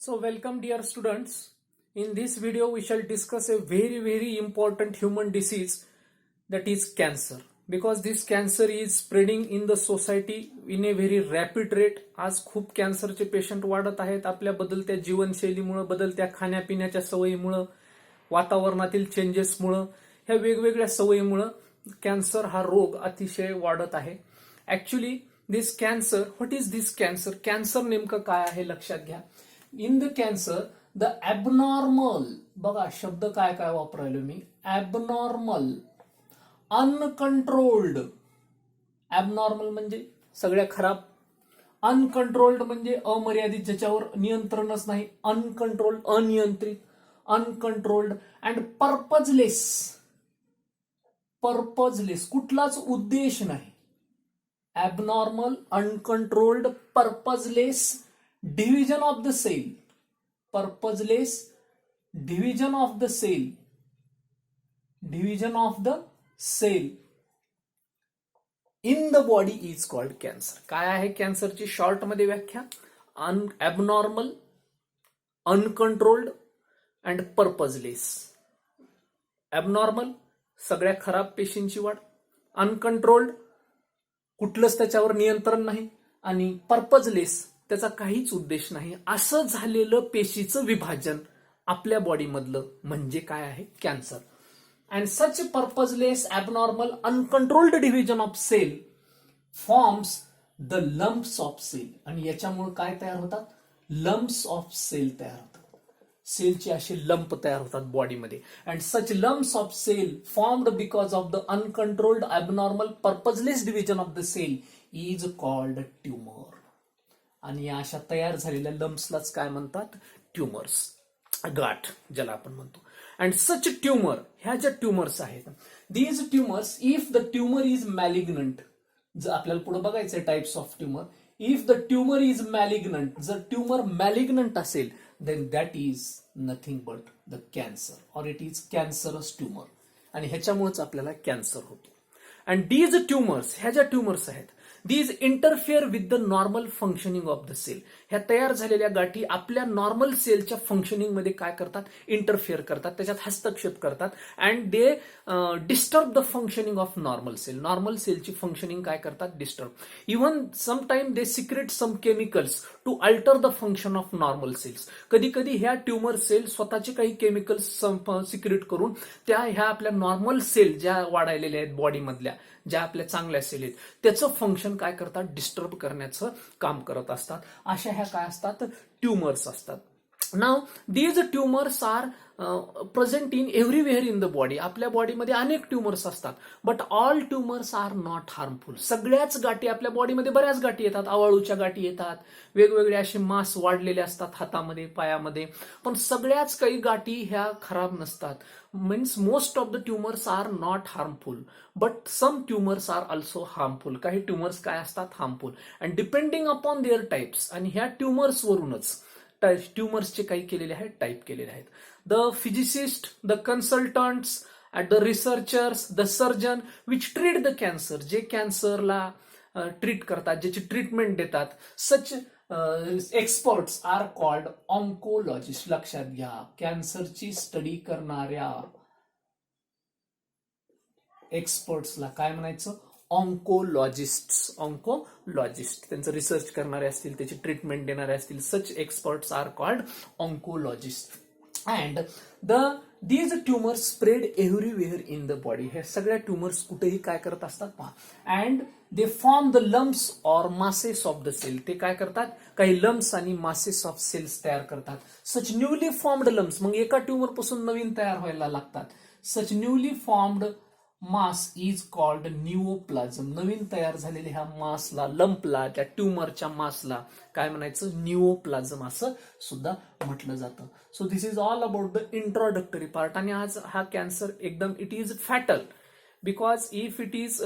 So welcome dear students. In this video we shall discuss a very important human disease, that is cancer. Because this cancer is spreading in the society in a very rapid rate. आज खूप कॅन्सरचे patient वाढत आहेत आपल्या बदलत्या जीवनशैलीमुळे, बदलत्या खाण्यापिण्याच्या सवयीमुळे, वातावरणातील चेंजेसमुळे, ह्या वेगवेगळ्या सवयीमुळे कॅन्सर हा रोग अतिशय वाढत आहे. Actually this cancer, what is this cancer? Cancer नेमकं काय आहे लक्षात घ्या. In the cancer the abnormal, बघा शब्द काय काय वापरायलो मी, ॲबनॉर्मल, अनकंट्रोल्ड. ॲबनॉर्मल म्हणजे सगळ्या खराब, अनकंट्रोल्ड म्हणजे अमर्यादित, ज्याच्यावर नियंत्रणच नाही, अनकंट्रोल्ड अनियंत्रित, अनकंट्रोल्ड अँड पर्पजलेस. पर्पजलेस कुठलाच उद्देश नाही. Abnormal, uncontrolled, purposeless division of the cell. Purposeless division of the cell. Division of the cell in the body is called cancer. काय आहे कॅन्सरची शॉर्ट मध्ये व्याख्या? Abnormal, uncontrolled and purposeless. Abnormal सगळ्या खराब पेशींची वाढ, अनकंट्रोल्ड कुठलंच त्याच्यावर नियंत्रण नाही, आणि पर्पजलेस त्याचा काहीच उद्देश नाही, असं झालेलं पेशीचं विभाजन आपल्या बॉडीमधलं म्हणजे काय आहे? Cancer. And such purposeless, abnormal, uncontrolled division of cell forms the lumps of cell. आणि याच्यामुळे काय तयार होतात? लंप्स ऑफ सेल तयार होतात. सेलचे असे लंप तयार होतात बॉडीमध्ये. And such lumps of cell formed because of the uncontrolled, abnormal, purposeless division of the cell is called tumour. आणि या अशा तयार झालेल्या लंप्सलाच काय म्हणतात? ट्युमर्स, गाठ ज्याला आपण म्हणतो. अँड सच ट्युमर, ह्या ज्या ट्युमर्स आहेत, these tumours, if the tumour is malignant, जर आपल्याला पुढे बघायचं types of tumour, if the tumour is malignant, जर ट्युमर मॅलिग्नंट असेल, then that is nothing but the cancer or it is cancerous tumor. आणि ह्याच्यामुळेच आपल्याला कॅन्सर होतो. and these tumors, ह्या ज्या ट्युमर्स आहेत, these interfere with the normal functioning of the cell. ह्या तयार झालेल्या गाठी आपल्या नॉर्मल सेलच्या फंक्शनिंग मध्ये काय करतात? इंटरफिअर करतात, त्याच्यात हस्तक्षेप करतात. And they disturb the functioning of normal cell. Normal सेलची फंक्शनिंग काय करतात? Disturb. Even sometime they secrete some chemicals to alter the function of normal cells. कधी कधी ह्या ट्युमर सेल स्वतःचे काही केमिकल्स सिक्रेट करून त्या ह्या आपल्या नॉर्मल सेल ज्या वाढलेल्या आहेत बॉडीमधल्या, ज्या आपल्या चांगल्या सेल आहेत, त्याचं फंक्शन काय करतात? डिस्टर्ब करण्याचं काम करत असतात. अशा ह्या काय असतात? ट्युमर्स असतात. नाव these tumours are present in everywhere in the body. आपल्या बॉडीमध्ये अनेक ट्युमर्स असतात, but all tumours are not harmful. सगळ्याच गाठी आपल्या बॉडीमध्ये, बऱ्याच गाठी येतात, आवाळूच्या गाठी येतात, वेगवेगळे असे मास वाढलेले असतात हातामध्ये, पायामध्ये, पण सगळ्याच काही गाठी ह्या खराब नसतात. Means most of the tumours are not harmful, but some tumours are also harmful. काही ट्युमर्स काय असतात? Harmful. And depending upon their types, आणि ह्या ट्युमर्स वरूनच ट्युमर्सचे काही केलेले आहेत, टाईप केलेले आहेत. The physicist, the consultants, the researchers, the surgeon which treat the cancer, जे कॅन्सरला ट्रीट करतात, ज्याची ट्रीटमेंट देतात, सच एक्सपर्ट्स आर कॉल्ड ऑन्कोलॉजिस्ट. लक्षात घ्या, कॅन्सरची स्टडी करणाऱ्या एक्सपर्ट्सला काय म्हणायचं? ऑन्कोलॉजिस्ट. ऑन्कोलॉजिस्ट त्यांचं रिसर्च करणारे असतील, त्याची ट्रीटमेंट देणारे असतील, such experts are called oncologist. And these tumours spread everywhere in the body. हे सगळ्या ट्युमर्स कुठेही काय करत असतात पहा. And they form the lumps or masses of the cell. ते काय करतात? काही लम्प्स आणि मासेस ऑफ सेल्स तयार करतात. सच न्यूली फॉर्म्ड लम्प्स, मग एका ट्युमर पासून नवीन तयार व्हायला लागतात. Such newly formed mass is called neoplasm. नवीन तयार झालेल्या ह्या मासला, लंपला, त्या ट्युमरच्या मासला काय म्हणायचं? न्यूओप्लाझम असं सुद्धा म्हटलं जातं. So this is all about the introductory part. आणि आज हा कॅन्सर एकदम it is fatal, because if it is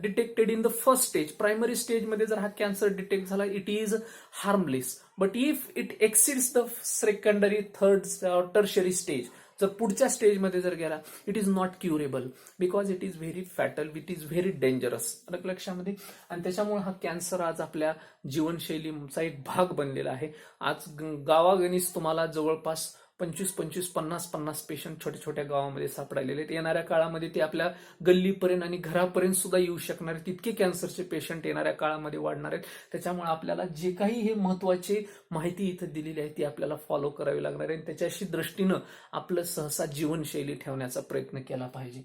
detected in the first stage, primary स्टेजमध्ये जर हा कॅन्सर डिटेक्ट झाला, it is harmless. But if it exceeds the secondary, third, tertiary stage, जर पुढच्या स्टेजमध्ये जर गेला, it is not curable because it is very fatal, it is very dangerous. लक्षामध्ये. आणि त्याच्यामुळे हा कॅन्सर आज आपल्या जीवनशैलीचा एक भाग बनलेला आहे. आज गावागणीच तुम्हाला जवळपास 25-25, 50-50 पेशंट छोट्या छोट्या गावामध्ये सापडायलेले आहेत. येणाऱ्या काळामध्ये ते आपल्या गल्लीपर्यंत आणि घरापर्यंत सुद्धा येऊ शकणार आहेत. तितके कॅन्सरचे पेशंट येणाऱ्या काळामध्ये वाढणार आहेत. त्याच्यामुळे आपल्याला जे काही हे महत्वाची माहिती इथं दिलेली आहे ती आपल्याला फॉलो करावी लागणार आहे आणि त्याच्याशी दृष्टीनं आपलं सहसा जीवनशैली ठेवण्याचा प्रयत्न केला पाहिजे.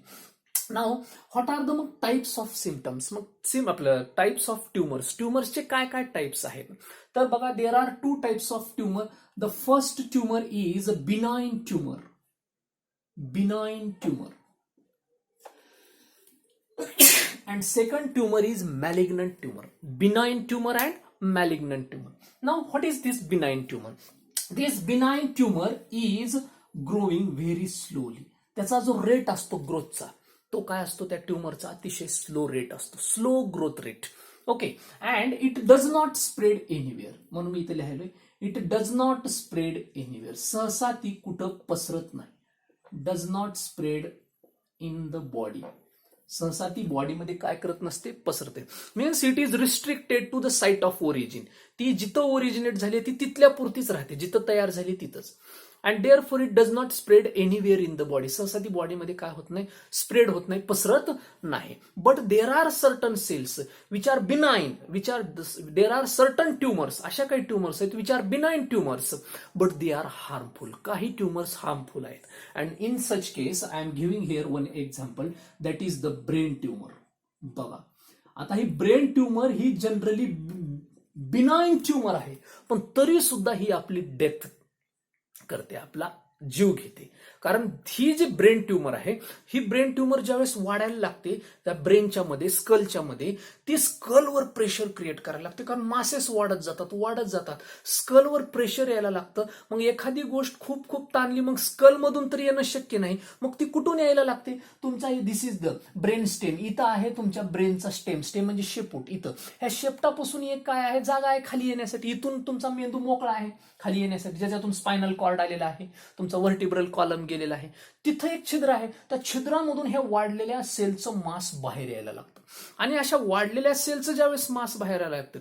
नाव व्हॉट आर द मग टाइप्स ऑफ सिम्पटम्स. मग आपलं टाइप्स ऑफ ट्युमर्स. ट्युमर्सचे काय काय टाइप्स आहेत तर बघा, there are 2 types of tumour. The first tumour is benign tumour. Benign tumour. and second tumor is malignant tumor. Benign tumor and malignant tumor. Now what is this benign tumor? This benign tumor is growing very slowly. त्याचा जो rate असतो ग्रोथचा तो काय असतो त्या ट्युमरचा अतिशय slow rate असतो, slow growth rate. Okay. And it does not spread anywhere. म्हणून मी इथे लिहायलोय it does not spread anywhere. सहसा ती कुठं पसरत नाही. Does not spread in the body. सहसा ती बॉडीमध्ये काय करत नसते, पसरते. Means it is restricted to the site of origin. ती जिथं ओरिजिनेट झाली ती तिथल्या पुरतीच राहते, जिथं तयार झाली तिथंच. And therefore it does not spread anywhere in the body. सहसा ती बॉडीमध्ये काय होत नाही, स्प्रेड होत नाही, पसरत नाही. But there are certain cells which are benign, there are certain tumours. अशा काही ट्युमर्स आहेत which are benign tumours but they are harmful. काही ट्युमर्स हार्मफुल आहेत. And in such case I am giving here one example, that is the brain tumour. बघा आता ही brain tumour ही generally benign tumour आहे, पण तरी सुद्धा ही आपली डेथ करते, आपला जीव घेते. कारण ही जी ब्रेन ट्युमर आहे ही ब्रेन ट्युमर ज्यावेळेस वाढायला लागते त्या ब्रेनच्या मध्ये, स्कलच्या मध्ये, ती स्कलवर प्रेशर क्रिएट करायला लागते. कारण मासेस वाढत जातात, स्कलवर प्रेशर यायला लागतं. मग एखादी गोष्ट खूप खूप ताणली मग स्कलमधून तर येणं शक्य नाही, मग ती कुठून यायला लागते. तुमचा दिस इज द ब्रेन स्टेम. इथं आहे तुमच्या ब्रेनचा स्टेम. स्टेम म्हणजे शेपूट. इथं ह्या शेपटापासून एक काय आहे, जागा आहे खाली येण्यासाठी. इथून तुमचा मेंदू मोकळा आहे खाली येण्यासाठी, ज्याच्यातून स्पायनल कॉर्ड आलेला आहे, तुमचा व्हर्टिब्रल कॉलम गेलेला आहे. तिथं एक छिद्र आहे, त्या छिद्रामधून हे वाढलेल्या सेलचं मास बाहेर यायला लागतं. आणि अशा वाढलेल्या सेलचं ज्यावेळेस मास बाहेर यायला लागतं,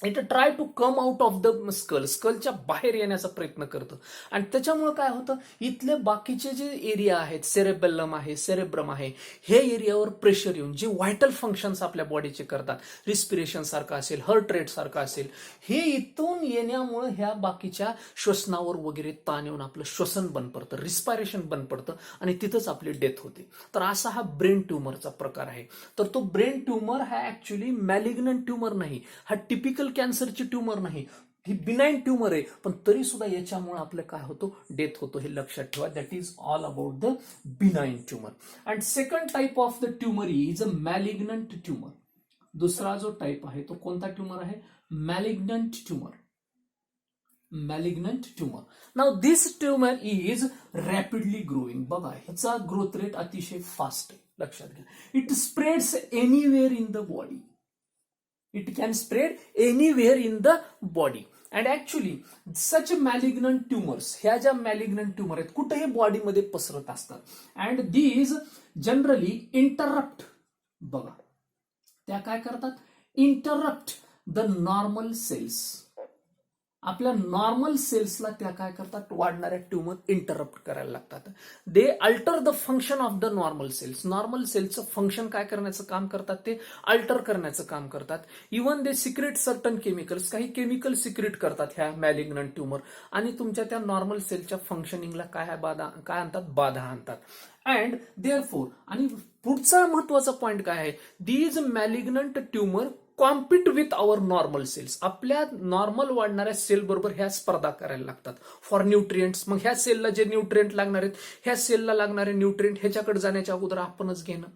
it try to come out of the स्कलच्या बाहेर येण्याचा प्रयत्न करतं. आणि त्याच्यामुळे काय होतं, इथले बाकीचे जे एरिया आहेत, सेरेबेलम आहे, सेरेब्रम आहे, हे एरियावर प्रेशर येऊन जे व्हायटल फंक्शन्स आपल्या बॉडीचे करतात, रिस्पिरेशन सारखं असेल, हार्ट रेट सारखं असेल, हे इथून येण्यामुळे ह्या बाकीच्या श्वसनावर वगैरे ताण येऊन आपलं श्वसन बंद पडतं, रिस्पायरेशन बंद पडतं आणि तिथंच आपली डेथ होते. तर असा हा ब्रेन ट्युमरचा प्रकार आहे. तर तो ब्रेन ट्युमर हा ऍक्च्युली मॅलिग्नंट ट्युमर नाही, हा टिपिकल कॅन्सरची ट्युमर नाही, ही बिनाइन ट्युमर आहे. पण तरी सुद्धा याच्यामुळे आपलं काय होतो, डेथ होतो. हे लक्षात ठेवा. That is all about the benign tumour. And second type of the tumour is a malignant tumour. दुसरा जो टाइप आहे तो कोणता ट्युमर आहे, malignant tumour. Malignant tumour. Now this tumour is rapidly growing. बघा ह्याचा ग्रोथ रेट अतिशय fast आहे, लक्षात घ्या. It spreads anywhere in the body. It can spread anywhere in the body. And actually, such malignant tumors, ह्या ज्या malignant tumor आहेत कुठेही बॉडीमध्ये पसरत असतात. And these generally interrupt. बघा त्या काय करतात, interrupt the normal cells. आपल्या नॉर्मल सेल्सला त्या काय करतात, वाढणाऱ्या ट्युमर इंटरप्ट करायला लागतात. They alter the function of the normal cells. Normal सेल्सचं फंक्शन काय करण्याचं काम करतात, ते अल्टर करण्याचं काम करतात. Even they secrete certain chemicals, काही केमिकल सिक्रेट करतात ह्या मॅलिग्नंट ट्युमर आणि तुमच्या त्या नॉर्मल सेलच्या फंक्शनिंगला काय आणतात, बाधा आणतात. अँड देअरफोर, आणि पुढचा महत्वाचा पॉइंट काय आहे, these malignant tumour compete with our normal cells. आपल्या नॉर्मल वाढणाऱ्या सेल बरोबर ह्या स्पर्धा करायला लागतात फॉर न्यूट्रिएंट्स. मग ह्या सेलला जे न्यूट्रिएंट लागणार आहेत, ह्या सेलला लागणारे न्यूट्रिएंट ह्याच्याकडे जाण्याच्या अगोदर आपणच घेणं.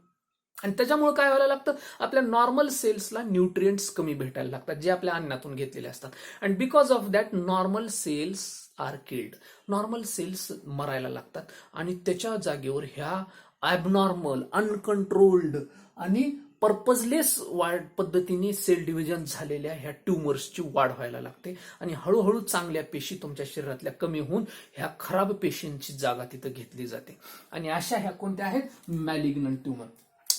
आणि त्याच्यामुळे काय व्हायला लागतं, आपल्या नॉर्मल सेल्सला न्यूट्रिएंट्स कमी भेटायला लागतात जे आपल्या अन्नातून घेतलेले असतात. And because of that normal cells are killed. Normal cells मरायला लागतात आणि त्याच्या जागेवर ह्या ॲबनॉर्मल, अनकंट्रोल्ड आणि पर्पजलेस वाढ पद्धतीने सेल डिव्हिजन झालेल्या ह्या ट्युमर्सची वाढ व्हायला लागते आणि हळूहळू चांगल्या पेशी तुमच्या शरीरातल्या कमी होऊन ह्या खराब पेशींची जागा तिथं घेतली जाते. आणि अशा ह्या कोणत्या आहेत? Malignant tumour.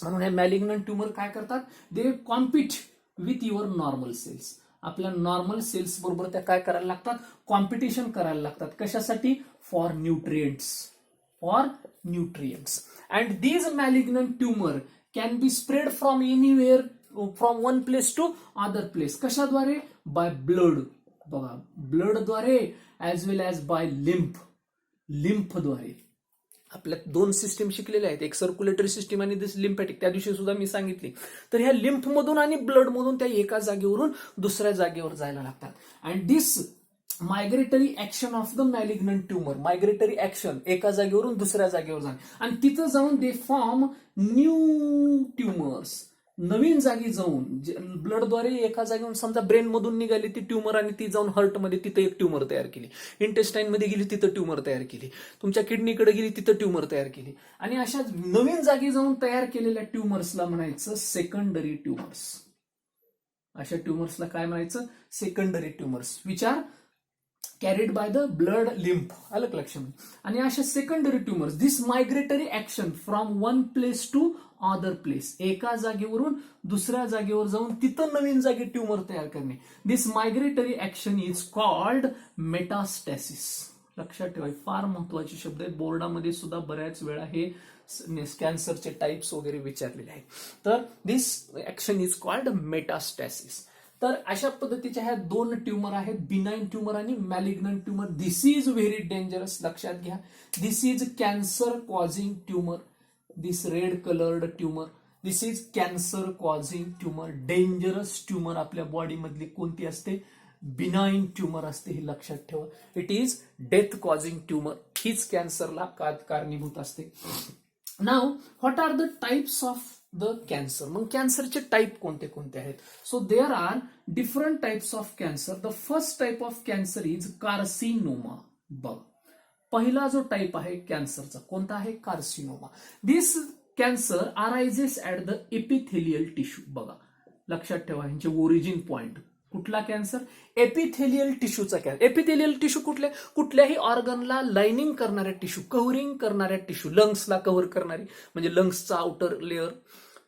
म्हणून हे मॅलिग्नंट ट्युमर काय करतात? They compete with your normal cells. आपल्या नॉर्मल सेल्स बरोबर त्या काय करायला लागतात? कॉम्पिटिशन करायला लागतात. कशासाठी? For nutrients. For nutrients. And these malignant tumour can be spread from anywhere from one place to other place. कशाद्वारे? By blood. बघा, ब्लडद्वारे as well as by lymph. लिम्फद्वारे. आपल्या दोन सिस्टीम शिकलेल्या आहेत, एक सर्क्युलेटरी सिस्टीम आणि दिस लिम्फॅटिक. त्या दिवशी सुद्धा मी सांगितली. तर ह्या लिम्फमधून आणि ब्लडमधून त्या एका जागेवरून दुसऱ्या जागेवर जायला लागतात. And this migratory action of the malignant tumour. Migratory action, एका जागेवरून दुसऱ्या जागेवर जाणे आणि तिथं जाऊन दे फॉर्म न्यू ट्युमर्स. नवीन जागी जाऊन ब्लडद्वारे एका जागेवरून समजा ब्रेन मधून निघाली ती ट्युमर आणि ती जाऊन हार्टमध्ये तिथं एक ट्युमर तयार केली. इंटेस्टाईन मध्ये गेली तिथं ट्युमर तयार केली. तुमच्या किडनीकडे गेली तिथं ट्युमर तयार केली. आणि अशा नवीन जागी जाऊन तयार केलेल्या ट्युमर्सला म्हणायचं सेकंडरी ट्युमर्स. अशा ट्युमर्सला काय म्हणायचं? Secondary tumours which are carried by the blood lymph. आलं का लक्षात? आणि अशा secondary tumours, this migratory action from one place to other place. एका जागेवरून दुसऱ्या जागेवर जाऊन तिथं नवीन जागी ट्युमर तयार करणे. दिस मायग्रेटरी ऍक्शन इज कॉल्ड मेटास्टॅसिस. लक्षात ठेवा, फार महत्वाचे शब्द आहेत. बोर्डामध्ये सुद्धा बऱ्याच वेळा हे कॅन्सरचे टाइप्स वगैरे विचारलेले आहेत. तर this action is called metastasis. तर अशा पद्धतीच्या ह्या दोन ट्युमर आहेत, बिनाइन ट्युमर आणि malignant tumour. This is very dangerous. लक्षात घ्या, this is cancer causing tumour. This red coloured tumour, this is cancer causing tumour. Dangerous tumour आपल्या बॉडी मधली कोणती असते? बिनाइन ट्युमर असते. हे लक्षात ठेवा. It is death causing tumour. हीच कॅन्सरला कारणीभूत असते. नाव what are the types of the cancer? मग कॅन्सरचे टाईप कोणते कोणते आहेत? So there are different types of cancer. The first type of cancer is carcinoma. बघ, पहिला जो टाइप आहे कॅन्सरचा कोणता आहे? Carcinoma. This cancer arises at the epithelial tissue. बघा, लक्षात ठेवा ह्यांचे ओरिजिन पॉइंट. कुठला कॅन्सर? एपिथेलियल टिश्यूचा कॅन्सर. एपिथेलियल टिश्यू कुठल्याही ऑर्गनला लाइनिंग करणाऱ्या टिश्यू, कव्हरिंग करणाऱ्या टिश्यू. लंग्सला कव्हर करणारी म्हणजे लंग्सचा आउटर लेअर,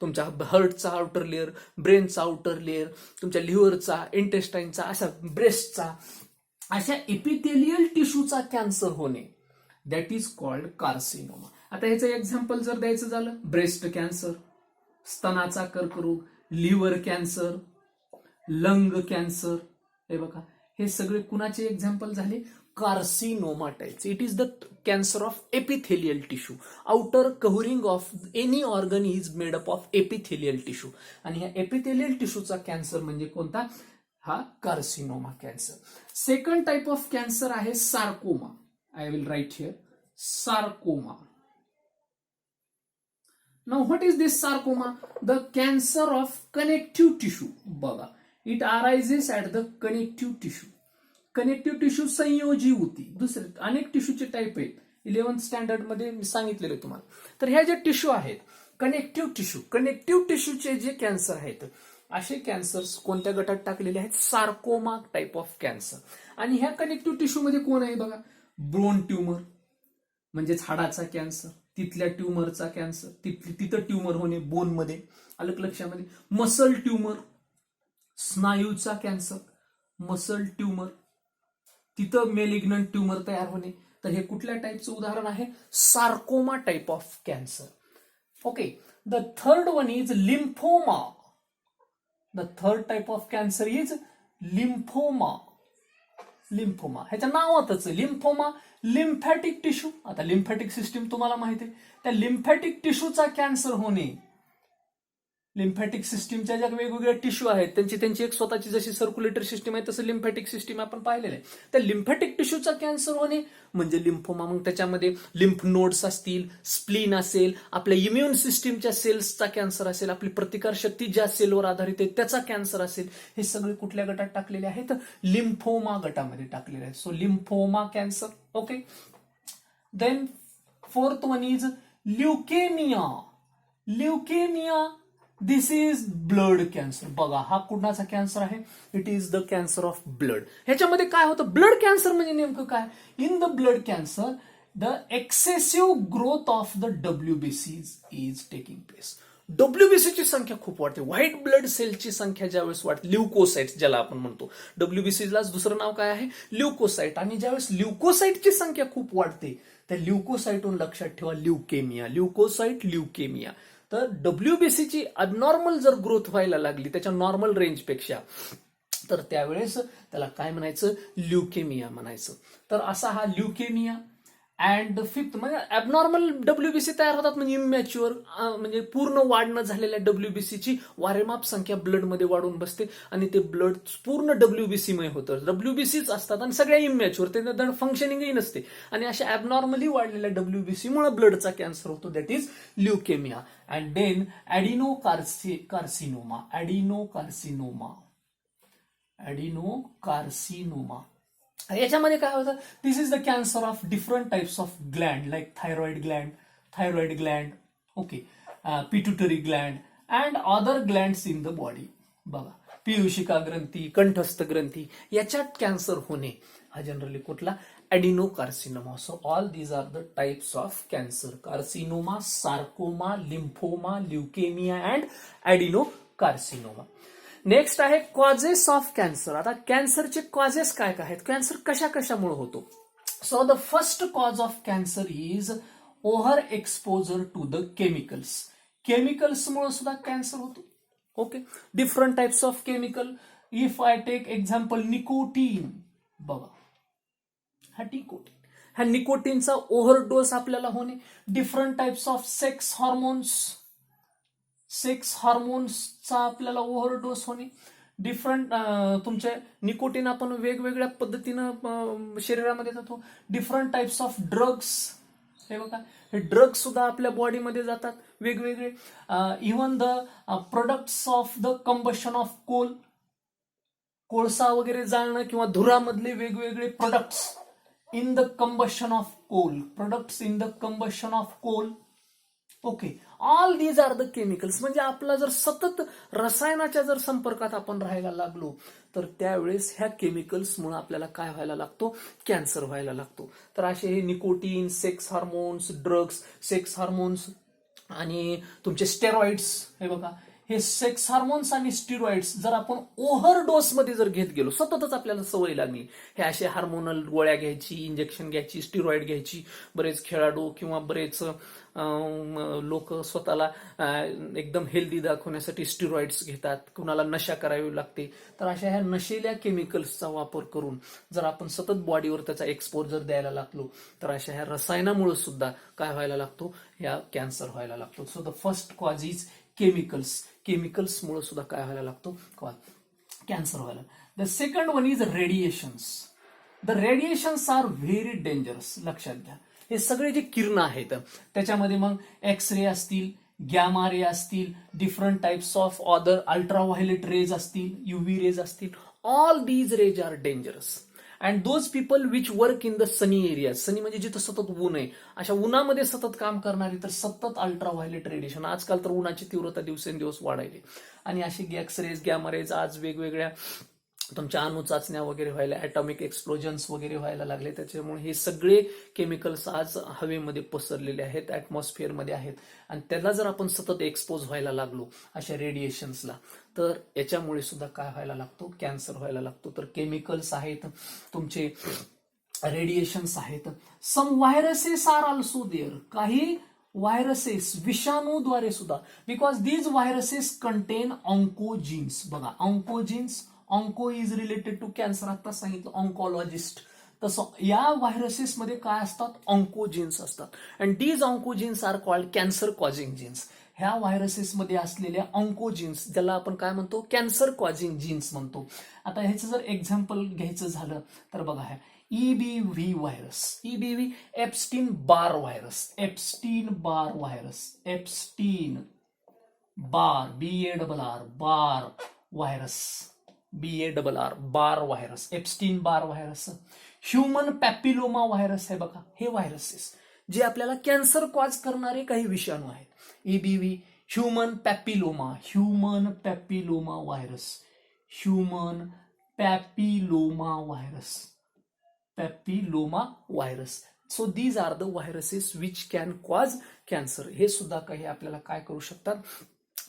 तुमच्या हार्टचा आउटर लेअर, ब्रेनचा आउटर लेअर, तुमच्या लिव्हरचा, इंटेस्टाईनचा, अशा ब्रेस्टचा, अशा एपिथेलियल टिश्यूचा कॅन्सर होणे, दॅट इज कॉल्ड कार्सिनोमा. आता ह्याचं एक्झाम्पल जर द्यायचं झालं, ब्रेस्ट कॅन्सर, स्तनाचा कर्करोग, लिव्हर कॅन्सर, लंग कॅन्सर. हे बघा, हे सगळे कुणाचे एक्झाम्पल झाले? Carcinoma types. It is the cancer of epithelial tissue. Outer covering of any organ is made up of epithelial tissue. आणि ह्या एपिथेलियल टिश्यूचा कॅन्सर म्हणजे कोणता? हा carcinoma cancer. Second type of cancer आहे sarcoma. I will write here sarcoma. Now what is this sarcoma? The cancer of connective tissue. बघा, it arises at the connective tissue. Connective tissue संयोजी होती. दुसरे अनेक टिश्यूचे type आहेत, 11th standard मध्ये मी सांगितलेले तुम्हाला. तर ह्या ज्या टिश्यू आहेत कनेक्टिव्ह टिश्यू, कनेक्टिव्ह टिश्यूचे जे कॅन्सर आहेत, असे कॅन्सर्स कोणत्या गटात टाकलेले आहेत? Sarcoma type of cancer. आणि ह्या कनेक्टिव्ह टिश्यू मध्ये कोण आहे? बघा, बोन ट्युमर म्हणजेच हाडाचा कॅन्सर, तिथल्या ट्युमरचा कॅन्सर, तिथं ट्युमर होणे बोनमध्ये. आलं लक्षामध्ये? मसल ट्युमर, स्नायूचा कॅन्सर, मसल ट्युमर, तिथं मेलिग्नंट ट्युमर तयार होणे. तर हे कुठल्या टाईपचं उदाहरण आहे? Sarcoma type of cancer. Okay. The third one is lymphoma. The third type of cancer is lymphoma. Lymphoma ह्याच्या नावातच लिम्फोमा, लिम्फॅटिक टिश्यू. आता लिम्फॅटिक सिस्टीम तुम्हाला माहिती आहे, त्या लिम्फॅटिक टिश्यूचा कॅन्सर होणे. लिम्फॅटिक सिस्टीमच्या ज्या वेगवेगळ्या टिश्यू आहेत त्यांची एक स्वतःची जशी सर्क्युलेटरी सिस्टीम आहे तसं लिम्फॅटिक सिस्टीम आपण पाहिलेलं आहे. त्या लिम्फॅटिक टिश्यूचा कॅन्सर होणे म्हणजे लिम्फोमा. मग त्याच्यामध्ये लिम्फ नोड्स असतील, स्प्लीन असेल, आपल्या इम्युन सिस्टीमच्या सेल्सचा कॅन्सर असेल, आपली प्रतिकारशक्ती ज्या सेलवर आधारित आहे त्याचा कॅन्सर असेल. हे सगळे कुठल्या गटात टाकलेले आहेत? लिम्फोमा गटामध्ये टाकलेले आहेत. So lymphoma cancer. Okay. Then fourth one is leukaemia. Leukaemia this is blood cancer. बघा हा कुणाचा कॅन्सर आहे? It is the cancer of blood. ह्याच्यामध्ये काय होतं? ब्लड कॅन्सर म्हणजे नेमकं काय? In the blood cancer the excessive growth of the WBC is taking place. डब्ल्यूबीसीची संख्या खूप वाढते. व्हाईट ब्लड सेलची संख्या ज्यावेळेस वाढते, ल्युकोसाइट्स ज्याला आपण म्हणतो, डब्ल्यूबीसीलाच दुसरं नाव काय आहे? ल्युकोसाइट. आणि ज्यावेळेस ल्युकोसाइटची संख्या खूप वाढते, त्या ल्युकोसाइटहून लक्षात ठेवा ल्युकेमिया. ल्युकोसाइट ल्युकेमिया. तर डब्ल्यूबीसीची अबनॉर्मल जर ग्रोथ व्हायला लागली त्याच्या नॉर्मल रेंजपेक्षा, तर त्यावेळेस त्याला काय म्हणायचं? ल्युकेमिया म्हणायचं. तर असा हा ल्युकेमिया. अँड फिफ्थ म्हणजे ॲबनॉर्मल डब्ल्यूबीसी तयार होतात म्हणजे इमॅच्युअर, म्हणजे पूर्ण वाढ न झालेल्या डब्ल्यूबीसीची वारेमाप संख्या ब्लडमध्ये वाढून बसते आणि ते ब्लड पूर्ण डब्ल्यूबीसीमय होतं. डब्ल्यूबीसीच असतात आणि सगळ्या इमॅच्युअर, ते फंक्शनिंगही नसते. आणि अशा ॲबनॉर्मली वाढलेल्या डब्ल्यूबीसीमुळे ब्लडचा कॅन्सर होतो, that is leukaemia. And then adenocarcinoma. Adenocarcinoma. याच्यामध्ये काय होतं? This is the cancer of different types of gland like thyroid gland, okay, pituitary gland and other glands in the body. बघा, पीयूषिका ग्रंथी, कंठस्थ ग्रंथी याच्यात कॅन्सर होणे हा जनरली कुठला? Adenocarcinoma. So all these are the types of cancer: carcinoma, sarcoma, lymphoma, leukaemia and adenocarcinoma. Next आहे causes of cancer. आता कॅन्सरचे कॉजेस काय काय आहेत? कॅन्सर कशा कशामुळे होतो? So the first cause of cancer is over exposure to the chemicals. केमिकल्समुळे सुद्धा कॅन्सर होतो. Okay, different types of chemical. If I take example nicotine. बघा, ह्या निकोटीनचा ओव्हरडोस आपल्याला होणे. डिफरंट टाइप्स ऑफ सेक्स हार्मोन्सचा आपल्याला ओव्हरडोस होणे. डिफरंट तुमचे निकोटीन आपण वेगवेगळ्या पद्धतीनं शरीरामध्ये जातो. डिफरंट टाइप्स ऑफ ड्रग्स, हे बघा, हे ड्रग्स सुद्धा आपल्या बॉडीमध्ये जातात वेगवेगळे. Even the products of the combustion of कोळसा वगैरे जाळणं किंवा धुरामधले वेगवेगळे products in the combustion of coal. Okay, all these are the chemicals. म्हणजे आपला जर सतत रसायनाच्या जर संपर्कात आपण राहायला लागलो तर त्यावेळेस ह्या केमिकल्समुळे आपल्याला काय व्हायला लागतो? कॅन्सर व्हायला लागतो. तर असे हे nicotine, sex hormones, drugs, sex hormones आणि तुमचे स्टेरॉइड्स, हे बघा, हे सेक्स हार्मोन्स आणि स्टिरॉइड्स जर आपण ओव्हरडोस मध्ये जर घेत गेलो, सततच आपल्याला सवय लागली हे असे हार्मोनल गोळ्या घ्यायची, इंजेक्शन घ्यायची, स्टिरॉइड घ्यायची, बरेच खेळाडू किंवा बरेच लोक स्वतःला एकदम हेल्दी दाखवण्यासाठी स्टिरॉइड्स घेतात, कुणाला नशा करावी लागते. तर अशा ह्या नशेल्या केमिकल्सचा वापर करून जर आपण सतत बॉडीवर त्याचा एक्सपोजर द्यायला लागलो तर अशा ह्या रसायनामुळे सुद्धा काय व्हायला लागतो? या कॅन्सर व्हायला लागतो. So the first cause is केमिकल्समुळे सुद्धा काय व्हायला लागतो? कॅन्सर व्हायला. The second one is radiations. The radiations are very dangerous. लक्षात घ्या, हे सगळे जे किरण आहेत त्याच्यामध्ये मग एक्स रे असतील, गॅमा रे असतील, different types of other ultraviolet rays असतील, युव्ही रेज असतील, all these rays are dangerous. And those people which work in the sunny areas, sunny म्हणजे जिथं सतत ऊन आहे, अशा उन्हामध्ये सतत काम करणारी तर सतत अल्ट्राव्हायोलेट रेडिएशन. आजकाल तर उन्हाची तीव्रता दिवसेंदिवस वाढायली आणि असे एक्स रेज, गॅमा रेज आज वेगवेगळ्या तुमच्या अणु चाचण्या वगैरे व्हायला, ॲटॉमिक एक्सप्लोजन्स वगैरे व्हायला लागले. त्याच्यामुळे हे सगळे केमिकल्स आज हवेमध्ये पसरलेले आहेत, ॲटमॉस्फिअरमध्ये आहेत आणि त्याला जर आपण सतत एक्सपोज व्हायला लागलो अशा रेडिएशन्सला तर याच्यामुळे सुद्धा काय व्हायला लागतो? कॅन्सर व्हायला लागतो. तर केमिकल्स आहेत, तुमचे रेडिएशन्स आहेत. Some viruses are also there. काही व्हायरसेस विषाणूद्वारे सुद्धा, because these viruses contain oncogenes. बघा, onco is related to cancer. आता सांगितलं ऑन्कॉलॉजिस्ट. तसं या व्हायरसेसमध्ये काय असतात? ऑन्कोजीन्स असतात. And these oncogenes are called cancer causing genes. ह्या व्हायरसेसमध्ये असलेल्या ऑन्कोजीन्स ज्याला आपण काय म्हणतो? कॅन्सर कॉजिंग जीन्स म्हणतो. आता ह्याचं जर एक्झाम्पल घ्यायचं झालं तर बघा, ह्या EBV व्हायरस, EBV एप्स्टीन बार व्हायरस, एप्स्टीन बार व्हायरस, एप्स्टीन बार व्हायरस, ह्युमन पॅपिलोमा व्हायरस. हे बघा, हे व्हायरसेस जे आपल्याला कॅन्सर कॉज करणारे काही विषाणू आहेत. EBV, human papilloma virus, human papilloma virus. So these are the viruses which can cause cancer. हे सुद्धा काही आपल्याला काय करू शकतात,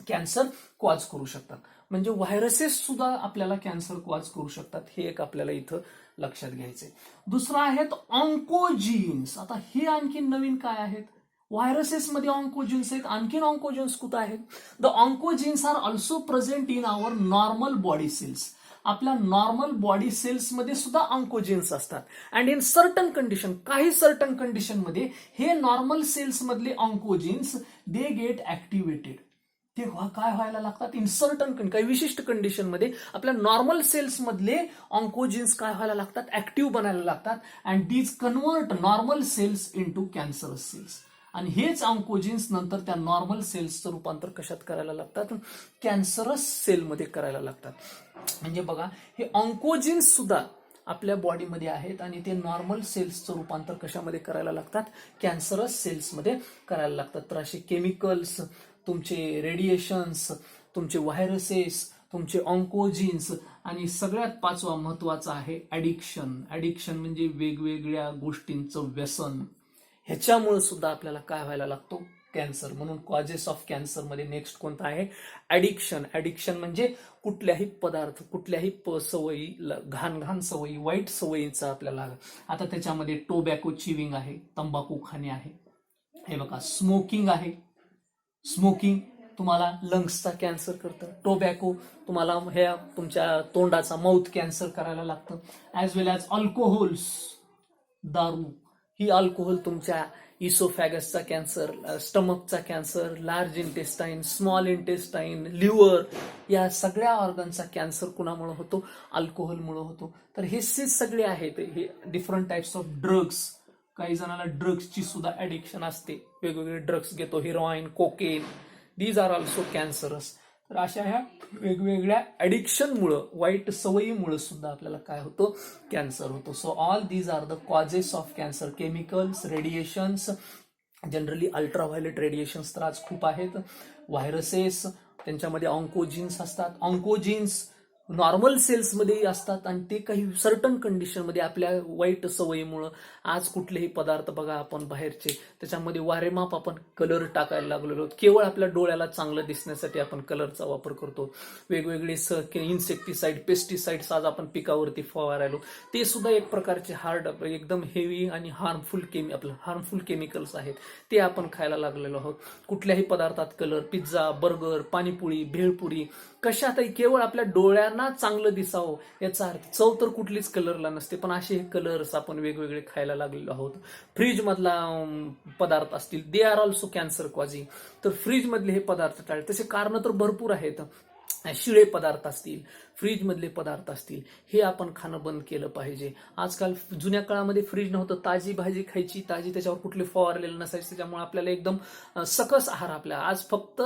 कॅन्सर कॉज करू शकतात. म्हणजे व्हायरसेस सुद्धा आपल्याला कॅन्सर कॉज करू शकतात, हे एक आपल्याला इथं लक्षात घ्यायचंय. दुसरं आहेत ऑन्कोजीन्स. आता हे आणखी नवीन काय आहेत, व्हायरसेसमध्ये ऑन्कोजीन्स आहेत, आणखीन ऑन्कोजीन्स कुठं आहेत. The oncogenes are also present in our normal body cells. आपल्या नॉर्मल बॉडी सेल्समध्ये सुद्धा ऑन्कोजीन्स असतात. अँड इन सर्टन कंडिशन, काही सर्टन कंडिशनमध्ये हे नॉर्मल सेल्स मधले ऑन्कोजीन्स दे गेट ऍक्टिव्हेटेड. ते काय व्हायला लागतात, इन सर्टन काही विशिष्ट कंडिशनमध्ये आपल्या नॉर्मल सेल्स मधले ऑन्कोजीन्स काय व्हायला लागतात, ऍक्टिव्ह बनायला लागतात. And these convert normal cells into cancerous cells. आणि हेच ऑन्कोजीन्स नंतर त्या नॉर्मल सेल्सचं रूपांतर कशात करायला लागतात, कॅन्सरस सेलमध्ये करायला लागतात. म्हणजे बघा, हे ऑन्कोजीन्स सुद्धा आपल्या बॉडीमध्ये आहेत आणि ते नॉर्मल सेल्सचं रूपांतर कशामध्ये करायला लागतात, कॅन्सरस सेल्समध्ये करायला लागतात. तर असे केमिकल्स, तुमचे रेडिएशन्स, तुमचे व्हायरसेस, तुमचे ऑन्कोजीन्स आणि सगळ्यात पाचवा महत्वाचा आहे ऍडिक्शन. ऍडिक्शन म्हणजे वेगवेगळ्या गोष्टींचं व्यसन. ह्याच्यामुळे सुद्धा आपल्याला काय व्हायला लागतो, कॅन्सर. म्हणून कॉजेस ऑफ कॅन्सर मध्ये नेक्स्ट कोणता आहे, ऍडिक्शन. ऍडिक्शन म्हणजे कुठल्याही पदार्थ, कुठल्याही सवयी, घाण सवयी, वाईट सवयींचा आपल्याला. आता त्याच्यामध्ये टोबॅको चिविंग आहे, तंबाखू खाणे आहे. हे बघा, स्मोकिंग आहे, स्मोकिंग तुम्हाला लंग्सचा कॅन्सर करतं. टोबॅको तुम्हाला हे तुमच्या तोंडाचा माउथ कॅन्सर करायला लागतं. ऍज वेल ॲज अल्कोहोल्स, दारू, ही अल्कोहोल तुमच्या इसोफॅगसचा कॅन्सर, स्टमकचा कॅन्सर, large intestine, small intestine, liver, या सगळ्या ऑर्गनचा कॅन्सर कुणामुळे होतो, अल्कोहोलमुळे होतो. तर हे सगळे आहेत, हे डिफरंट टाइप्स ऑफ ड्रग्स. काही जणांना ड्रग्सची सुद्धा ऍडिक्शन असते, वेगवेगळे ड्रग्स घेतो, heroin, cocaine, these are also cancerous. तर अशा ह्या वेगवेगळ्या ऍडिक्शनमुळं, वाईट सवयीमुळे सुद्धा आपल्याला काय होतो, कॅन्सर होतो. So all these are the causes of cancer. Chemicals, radiations, generally ultraviolet radiations तर आज खूप आहेत. व्हायरसेस, त्यांच्यामध्ये ऑन्कोजीन्स असतात. ऑन्कोजीन्स नॉर्मल सेल्समध्येही असतात आणि ते काही सर्टन कंडिशनमध्ये आपल्या वाईट सवयीमुळं, आज कुठलेही पदार्थ बघा आपण बाहेरचे, त्याच्यामध्ये वारेमाप आपण कलर टाकायला लागलेलो आहोत. केवळ आपल्या डोळ्याला चांगलं दिसण्यासाठी आपण कलरचा वापर करतो. वेगवेगळे इन्सेक्टिसाइड, पेस्टिसाइड्स आज आपण पिकावरती फवारायलो, ते सुद्धा एक प्रकारचे हार्ड, एकदम हेवी आणि हार्मफुल केमिकल्स आहेत, ते आपण खायला लागलेलो आहोत. कुठल्याही पदार्थात colour, pizza, burger, panipuri, bhelpuri, कशातही केवळ आपल्या डोळ्यांना चांगलं दिसावं याचा अर्थ. चव तर कुठलीच कलरला नसते, पण असे कलर्स आपण वेगवेगळे खायला लागलेलो आहोत. फ्रीज मधला पदार्थ असतील, they are also cancer causing. तर फ्रीज मधले हे पदार्थ टाळले. तसे कारण तर भरपूर आहेत. शिळे पदार्थ असतील, फ्रीज मधले पदार्थ असतील, हे आपण खाणं बंद केलं पाहिजे. आजकाल जुन्या काळामध्ये फ्रीज नव्हतं, ताजी भाजी खायची, ताजी, त्याच्यावर कुठले फवारलेलं नसायचं, त्याच्यामुळे आपल्याला एकदम सकस आहार. आपल्या आज फक्त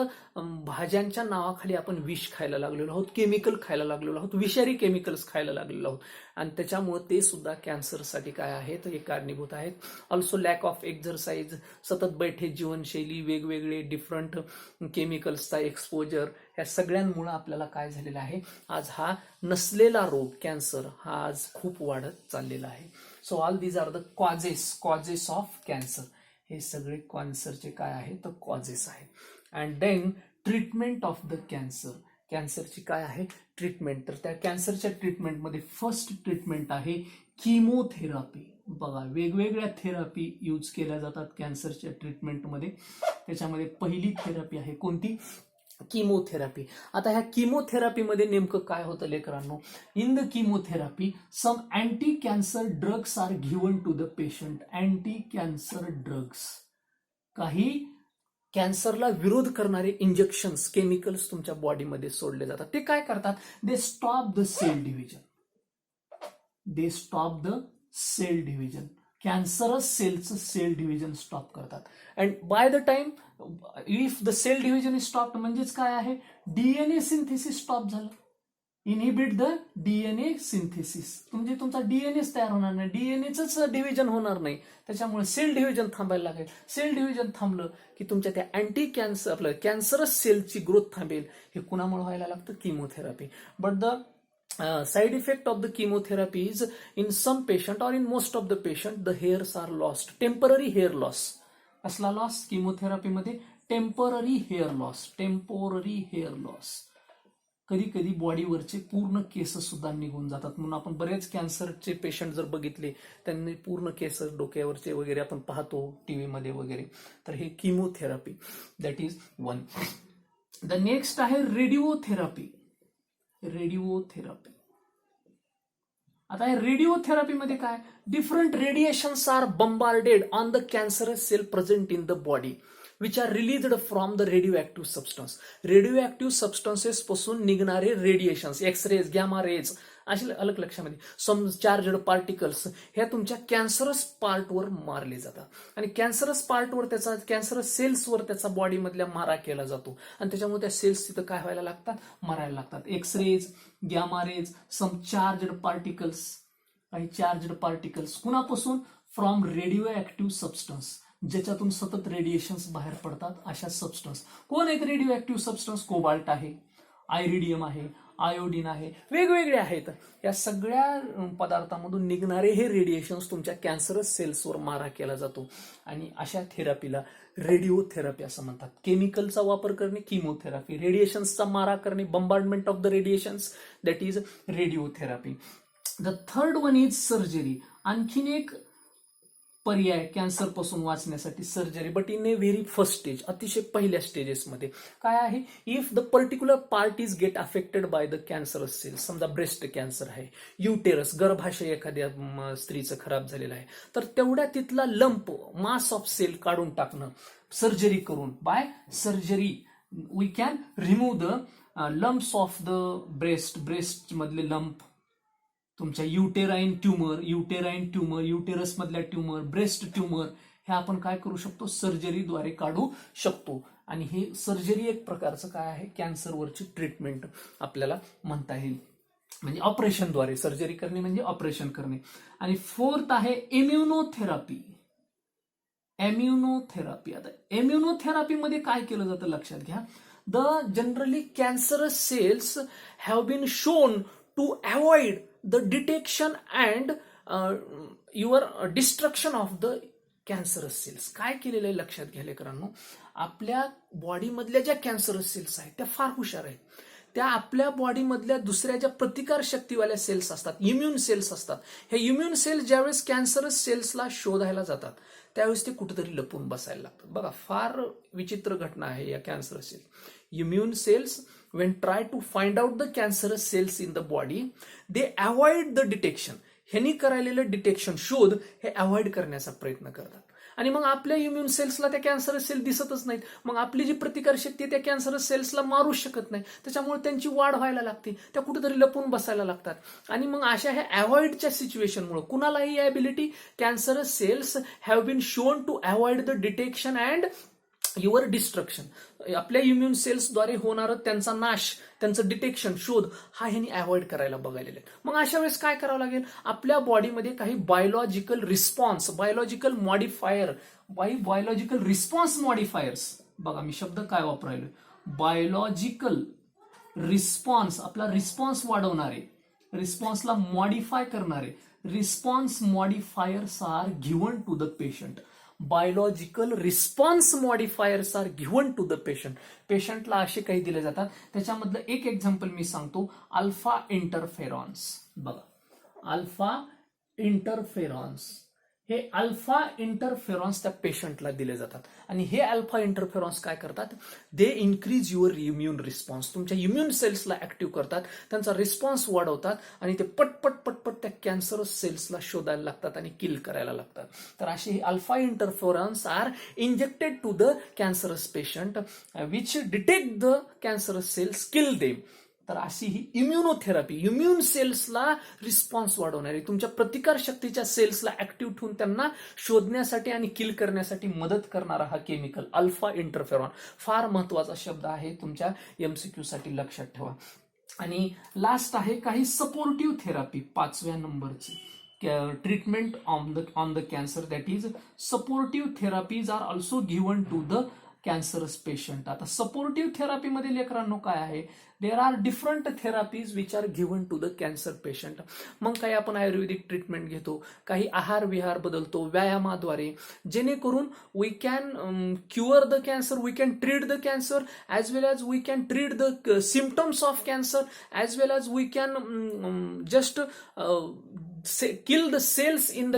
भाज्यांच्या नावाखाली आपण विष खायला लागलेलो आहोत, केमिकल खायला लागलेलो आहोत, विषारी केमिकल्स खायला लागलेलो आहोत. आणि त्याच्यामुळे ते सुद्धा कॅन्सरसाठी काय आहेत, हे कारणीभूत आहेत. ऑल्सो लॅक ऑफ एक्झरसाइज, सतत बैठे जीवनशैली, वेगवेगळे डिफरंट केमिकल्सचा एक्सपोजर, या सगळ्यांमुळे आपल्याला काय झालेलं आहे, आज हा नसलेला रोग कॅन्सर हा आज खूप वाढत चाललेला आहे. So all these are the causes of cancer. हे सगळे कॅन्सरचे काय आहे, तर कॉजेस आहे. And then treatment of the cancer. कॅन्सरची काय आहे, ट्रीटमेंट. तर त्या कॅन्सरच्या ट्रीटमेंटमध्ये फर्स्ट ट्रीटमेंट आहे किमोथेरपी. बघा, वेगवेगळ्या थेरपी यूज केल्या जातात कॅन्सरच्या ट्रीटमेंटमध्ये. त्याच्यामध्ये पहिली थेरपी आहे कोणती, किमोथेरपी. आता ह्या किमोथेरपीमध्ये नेमकं काय होतं लेकरांनो, in the chemotherapy some anti cancer drugs are given to the patient. Anti cancer drugs, काही कॅन्सरला विरोध करणारे इंजेक्शन्स, केमिकल्स तुमच्या बॉडीमध्ये सोडले जातात. ते काय करतात, they stop the cell division. Cancerous सेलचं सेल डिव्हिजन स्टॉप करतात. And by the time if the cell division is stop, म्हणजेच काय आहे, डीएनए सिंथेसिस स्टॉप झालं. Inhibit the DNA synthesis. म्हणजे तुमचा डीएनएच तयार होणार नाही, डीएनएच डिव्हिजन होणार नाही, त्याच्यामुळे सेल डिव्हिजन थांबायला लागेल. सेल डिव्हिजन थांबलं की तुमच्या त्या अँटी कॅन्सर आपलं कॅन्सरस सेलची ग्रोथ थांबेल. हे कुणामुळे व्हायला लागतं? Chemotherapy. But the side effect of the chemotherapy is in some patient or in most of the patient the hairs are lost. Temporary hair loss. कसला लॉस? किमोथेरपीमध्ये temporary hair loss. Temporary hair loss. कधी कधी बॉडीवरचे पूर्ण केस सुद्धा निघून जातात. म्हणून आपण बरेच कॅन्सरचे पेशंट जर बघितले त्यांनी पूर्ण केस डोक्यावरचे वगैरे आपण पाहतो टीव्हीमध्ये वगैरे. तर हे chemotherapy, that is one. The next आहे रेडिओथेरपी. रेडिओथेरपी. आता हे रेडिओथेरपीमध्ये काय? Different radiations are bombarded on the cancerous cell present in the body which are released from the radio substance. Radio substances पासून निघणारे रेडिएशन्स, एक्सरेज, गॅमा रेज, असे अलग लक्षामध्ये सम चार्जड पार्टिकल्स ह्या तुमच्या कॅन्सरस पार्टवर मारले जातात. आणि कॅन्सरस पार्टवर त्याचा, कॅन्सरस सेल्सवर त्याचा बॉडीमधल्या मारा केला जातो. आणि त्याच्यामुळे त्या सेल्स तिथं काय व्हायला लागतात? मरायला लागतात. X-rays, gamma rays, some charged particles, काही चार्जड पार्टिकल्स कुणापासून? फ्रॉम रेडिओ सबस्टन्स, ज्याच्यातून सतत रेडिएशन्स बाहेर पडतात अशा सबस्टन्स. कोण आहेत रेडिओ सबस्टन्स? कोबाल्ट आहे, आयरिडियम आहे, आयोडीन आहे, वेगवेगळे आहेत. या सगळ्या पदार्थांमधून निघणारे हे रेडिएशन्स तुमच्या कॅन्सरस सेल्सवर मारा केला जातो. आणि अशा थेरपीला रेडिओथेरपी असं म्हणतात. केमिकलचा वापर करणे किमोथेरपी, रेडिएशन्सचा मारा करणे bombardment of the radiations, that is radiotherapy. The third one is surgery. आणखीन एक पर्याय कॅन्सर पासून वाचण्यासाठी surgery, but in a very first stage, अतिशय पहिल्या स्टेजेसमध्ये. काय आहे? If the particular part is get affected by the cancerous cells. समजा ब्रेस्ट कॅन्सर आहे, युटेरस, गर्भाशय एखाद्या स्त्रीचं खराब झालेलं आहे, तर तेवढ्या तिथला लंप, मास ऑफ सेल काढून टाकणं सर्जरी करून. By surgery we can remove the lumps of the breast मधले लंप, तुमच्या युटेराइन ट्यूमर, युटेरस मधल्या ट्यूमर, ब्रेस्ट ट्यूमर, हे आपण काय करू शकतो? सर्जरीद्वारे काढू शकतो. आणि हे सर्जरी एक प्रकारचं काय आहे? कॅन्सरवरची ट्रीटमेंट आपल्याला म्हणता येईल. म्हणजे ऑपरेशनद्वारे सर्जरी करणे म्हणजे ऑपरेशन करणे. आणि फोर्थ आहे इम्युनोथेरपी. इम्युनोथेरपी. आता इम्युनोथेरपीमध्ये काय केलं जातं लक्षात घ्या. The generally cancerous cells have been shown to avoid the detection and your destruction of the cancerous cells. काय केलेलं आहे लक्षात घ्या लेकरांनो. आपल्या बॉडीमधल्या ज्या कॅन्सरस सेल्स आहेत त्या फार हुशार आहेत. त्या आपल्या बॉडीमधल्या दुसऱ्या ज्या प्रतिकार शक्तीवाल्या सेल्स असतात, इम्युन सेल्स असतात, हे इम्युन सेल्स ज्यावेळेस कॅन्सरस सेल्सला शोधायला जातात त्यावेळेस ते कुठेतरी लपून बसायला लागतात. बघा, फार विचित्र घटना आहे या cancerous cell. Immune cells when try to find out the cancerous cells in the body, they avoid the detection. ह्यांनी करायलेलं डिटेक्शन, शोध, हे अवॉइड करण्याचा प्रयत्न करतात. आणि मग आपल्या इम्युन सेल्सला त्या कॅन्सरस सेल दिसतच नाहीत. मग आपली जी प्रतिकारशक्ती त्या कॅन्सरस सेल्सला मारू शकत नाही. त्याच्यामुळे त्यांची वाढ व्हायला लागते, त्या कुठेतरी लपून बसायला लागतात. आणि मग अशा ह्या अवॉइडच्या सिच्युएशनमुळे कुणालाही ability, cancerous cells have been shown to avoid the detection and your destruction. आपल्या इम्युन सेल्सद्वारे होणारं त्यांचा नाश, त्यांचं डिटेक्शन, शोध, हा ह्यांनी अवॉइड करायला बघायलेलं आहे. मग अशा वेळेस काय करावं लागेल? आपल्या बॉडीमध्ये काही biological response, biological modifier, biological response modifiers. बघा मी शब्द काय वापरायलोय, बायोलॉजिकल रिस्पॉन्स, आपला रिस्पॉन्स वाढवणारे, रिस्पॉन्सला मॉडिफाय करणारे response modifiers are given to the patient. Biological response modifiers are given to the patient. पेशंटला असे काही दिले जातात. त्याच्यामधलं एक एक्झाम्पल मी सांगतो, अल्फा इंटरफेरॉन्स. बघा, अल्फा इंटरफेरॉन्स, हे अल्फा इंटरफेरॉन्स त्या पेशंटला दिले जातात. आणि हे अल्फा इंटरफेरॉन्स काय करतात? दे इन्क्रीज युअर इम्युन रिस्पॉन्स. तुमच्या इम्युन सेल्सला ऍक्टिव्ह करतात, त्यांचा रिस्पॉन्स वाढवतात आणि ते पटपट पटपट त्या कॅन्सरस सेल्सला शोधायला लागतात आणि किल करायला लागतात. तर असे हे alpha interferons are injected to the cancerous patient which detect the cancerous cells, kill them. तर अशी ही इम्युनोथेरपी, इम्युन सेल्सला रिस्पॉन्स वाढवणारी, तुमच्या प्रतिकार शक्तीच्या सेल्सला ऍक्टिव्ह ठेवून त्यांना शोधण्यासाठी आणि किल करण्यासाठी मदत करणारा हा केमिकल अल्फा इंटरफेरॉन. फार महत्वाचा शब्द आहे, तुमच्या एमसीक्यू साठी लक्षात ठेवा. आणि लास्ट आहे काही सपोर्टिव्ह थेरपी 5व्या नंबरची treatment on the cancer, that is supportive therapies are also given to the cancerous patient. आता सपोर्टिव्ह थेरपीमध्ये लेकरांनो काय आहे, there are different therapies which are given to the cancer patient. मग काही आपण आयुर्वेदिक ट्रीटमेंट घेतो, काही आहार विहार बदलतो व्यायामाद्वारे, जेणेकरून we can cure the cancer, we can treat the cancer as well as we can treat the symptoms of cancer, as well as we can just kill the cells in the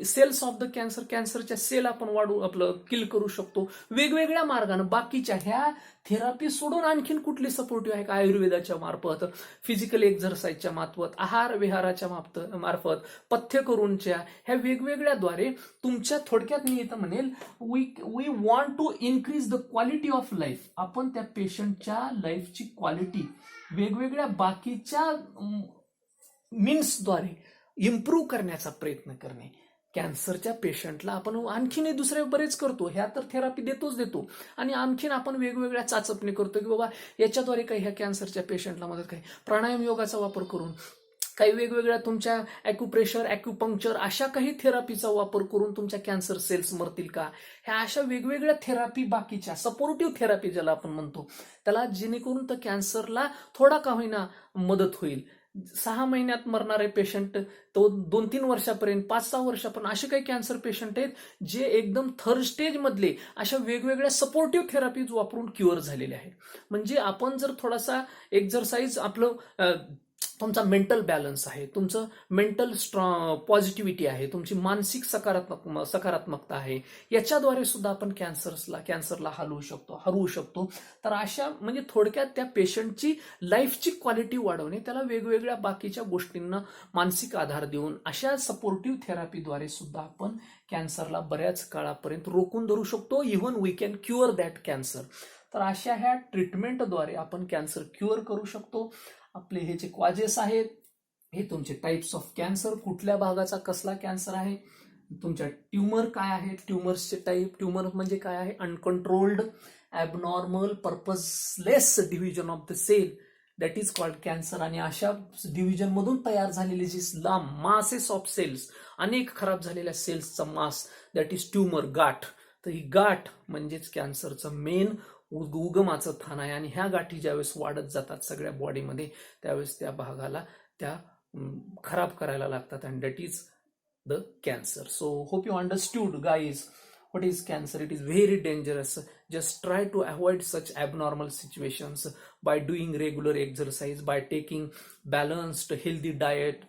cells of the cancer. कॅन्सरच्या cell आपण आपलं किल करू शकतो वेगवेगळ्या मार्गाने. बाकीच्या ह्या therapy सोडून आणखीन कुठली सपोर्टिव्ह आहे का? आयुर्वेदाच्या मार्फत, फिजिकल एक्झरसाइजच्या मार्फत, आहार विहाराच्या मार्फत, पथ्य करूनच्या ह्या वेगवेगळ्याद्वारे तुमच्या थोडक्यात मी इथं म्हणेल we want to increase the quality of life. आपण त्या पेशंटच्या लाईफची क्वालिटी वेगवेगळ्या बाकीच्या मीन्सद्वारे इम्प्रूव्ह करण्याचा प्रयत्न करणे. कॅन्सरच्या पेशंटला आपण आणखीनही दुसरे बरेच करतो, ह्या तर थेरपी देतो आणि आणखीन आपण वेगवेगळ्या चाचपणी करतो की बाबा याच्याद्वारे काही ह्या कॅन्सरच्या पेशंटला मदत, काही प्राणायाम योगाचा वापर करून, काही वेगवेगळ्या तुमच्या ॲक्युप्रेशर, ॲक्युपंक्चर अशा काही थेरपीचा वापर करून तुमच्या कॅन्सर सेल्स मरतील का, ह्या अशा वेगवेगळ्या थेरपी बाकीच्या सपोर्टिव्ह थेरपी ज्याला आपण म्हणतो त्याला, जेणेकरून तर कॅन्सरला थोडा का होईना मदत होईल. 6 महिन्यात मरणारे पेशंट तो 2-3 वर्षापर्यंत, 5-6 वर्षापर्यंत असे काही कॅन्सर पेशंट आहेत जे एकदम थर्ड स्टेज मधले अशा वेगवेगळ्या सपोर्टिव्ह थेरपीज वापरून क्युअर झालेले आहेत. म्हणजे आपण जर थोडासा एक्झरसाइज, आपलं तुमचा मेंटल बॅलन्स आहे, तुमचं मेंटल पॉझिटिव्हिटी आहे, तुमची मानसिक सकारात्मकता आहे, याच्याद्वारे सुद्धा आपण कॅन्सरला हरवू शकतो. तर अशा म्हणजे थोडक्यात त्या पेशंटची लाईफची क्वालिटी वाढवणे, त्याला वेगवेगळ्या बाकीच्या गोष्टींना मानसिक आधार देऊन अशा सपोर्टिव्ह थेरपीद्वारे सुद्धा आपण कॅन्सरला बऱ्याच काळापर्यंत रोखून धरू शकतो. Even we can cure that cancer. तर अशा ह्या ट्रीटमेंटद्वारे आपण कॅन्सर क्युअर करू शकतो. आपले हे जे कॉजेस आहेत, हे तुमचे टाइप्स ऑफ कॅन्सर, कुठल्या भागाचा कसला कॅन्सर आहे, तुमच्या ट्युमर काय आहे, ट्युमर्सचे टाईप, ट्युमर म्हणजे काय आहे, uncontrolled abnormal purposeless division of the cell, that is called cancer. आणि अशा डिव्हिजन मधून तयार झालेली जी मासेस ऑफ सेल्स, अनेक खराब झालेल्या सेल्सचा मास, दॅट इज ट्युमर, गाठ. तर ही गाठ म्हणजेच कॅन्सरचं मेन उगमाचं स्थान आहे. आणि ह्या गाठी ज्यावेळेस वाढत जातात सगळ्या बॉडीमध्ये, त्यावेळेस त्या भागाला त्या खराब करायला लागतात, and that is the cancer. So hope you understood guys what is cancer. It is very dangerous. Just try to avoid such abnormal situations by doing regular exercise, by taking balanced healthy diet,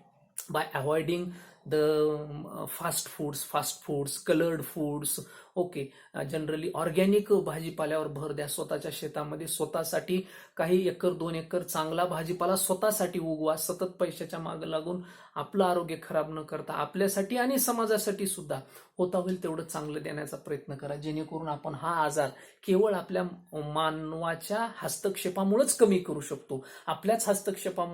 by avoiding the fast foods, colored foods. Okay, generally organic भाजीपाल्यावर भर द्या. स्वतःच्या शेतामध्ये स्वतःसाठी काही 1-2 acre चांगला भाजीपाला स्वतःसाठी उगवा. सतत पैशाच्या मागे लागून आपलं आरोग्य खराब न करता आपल्यासाठी आणि समाजासाठी सुद्धा होता होईल तेवढं चांगलं देण्याचा प्रयत्न करा, जेणेकरून आपण हा आजार केवळ आपल्या मानवाच्या हस्तक्षेपामुळेच कमी करू शकतो. आपल्याच हस्तक्षेपामुळे